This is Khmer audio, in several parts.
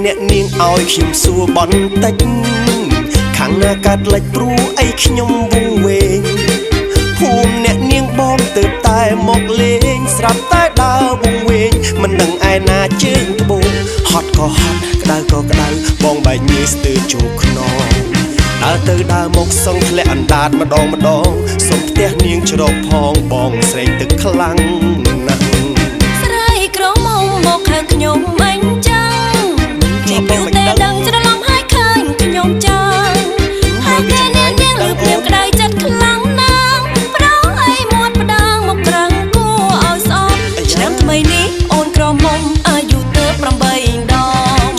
អ្នកនាងឲ្យខ្ញុំសួរបន្តិចខាងណាកាត់លិចព្រួអីខ្ញុំវងវែងភូមិអ្នកនាងបងទៅតែមកលេងស្រាប់តែដើរវងវែងមិនដឹងឯណាជើងត្បូងហត់ក៏ហត់ក្តៅក៏ក្តៅបងបែកញើសស្ទើរជោគខ្នងដើរទៅដើរមកសងធ្លាក់អណ្ដាតម្ដងសុំផ្ទះនាងច្រកផងបងស្រែកទឹកខ្លាំងណាស់ស្រីក្រមុំមកហៅខ្ញុំអញចឹងជីបយូរតែដឹងច្រឡំហើយឃើញខ្ញុំចឹងហើយតែអ្នកនាងលឺព្រាមក្តៅចិត្តខ្លាំងណាស់ប្រោអីមាត់ផ្ដាងមកក្រឹងគួរឲ្យស្អប់ឆ្នាំថ្មីនេះអូនក្រមុំអាយុទៅ8ដង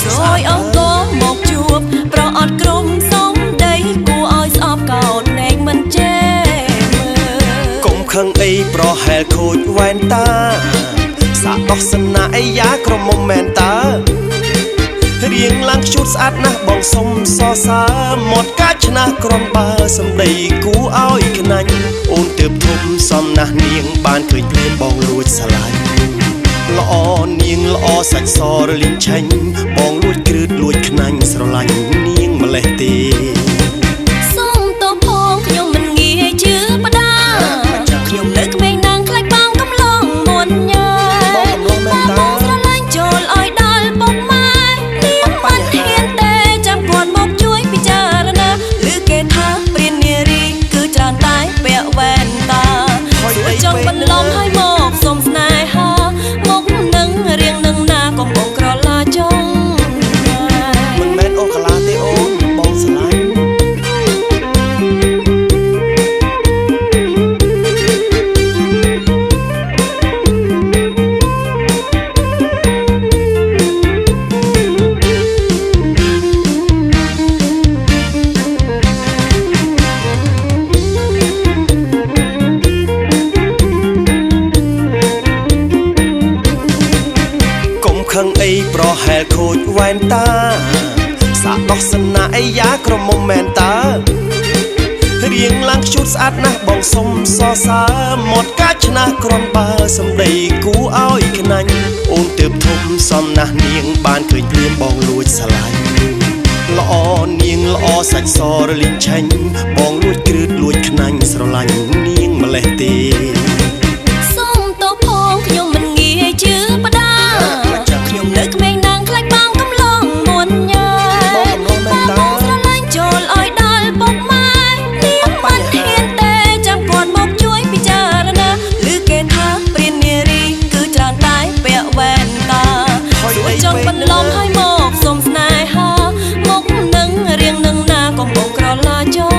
ស្រយអង្គមកជួបប្រអត់ក្រុមសំដីគួរឲ្យស្អប់កោតណែកមិនចេមើកុំខឹងអីប្រហែលខូចវ៉ែនតាសាក់ដោះសណាអីយ៉ាក្រមុំមែនតារៀងឡើងឈួតស្អាតណាស់បងសុំសរសើរមាត់កាចឆ្នះក្រំបើសំដីគូឲ្យខ្នាញ់អូនទើបធំសំណាស់នាងបានឃើញភ្លាមបងលួចស្រឡាញ់ល្អនាងល្អសាច់សរលីងឆេញបងលួចគ្រឺតលួចខ្នាញ់ស្រឡាញ់នាងម្លេះទេសុំតបផងខ្ញុំមិនងាយជឿបដាខ្ញុំនៅក្មេងណាងខ្លាចបងកំឡងមុនញ៉ាបងស្រឡាញ់ចូលឲ្យដល់ពុកម៉ែនាងមិនហ៊ានទេចាំគាត់មកជួយពិចារណាឬគេថាព្រាននារីគឺច្រើនតែពាក់វ៉ែនតាចង់បន្លំឲ្យមកសុំស្នេហាមកនឹងរៀងនឹងណាកុំបងក្រឡាចង់មិនមែនអូកាឡាទេអូនបងស្រឡាញ់ខឹងអីប្រហែលខូចវ៉ែនតាសាក់ដោះសណាអីយ៉ាក្រមុំមែនតារៀងឡើងឈួតស្អាតណាស់បងសុំសរសើរមាត់កាចឆ្នះក្រំបើសំដីគូឲ្យខ្នាញ់អូនទើបធំសំណាស់នាងបានឃើញភ្លាមបងលួចស្រឡាញ់ល្អនាងល្អសាច់សរលីងឆេញបងលួចគ្រឺតលួចខ្នាញ់ស្រឡាញ់នាងម្លេះទេសុំតបផងខ្ញុំមិនងាយជឿបដាខ្ញុំនៅក្មេងណាងខ្លាចបងកំឡងមុនញ៉ាបងស្រឡាញ់ចូលឲ្យដល់ពុកម៉ែនាងមិនហ៊ានទេចាំគាត់មកជួយពិចារណាឬគេថាព្រាននារីគឺច្រើនតែពាក់វ៉ែនតាចង់បន្លំឲ្យមកសុំស្នេហាមកនឹងរៀងនឹងណាកុំបងក្រឡាចោ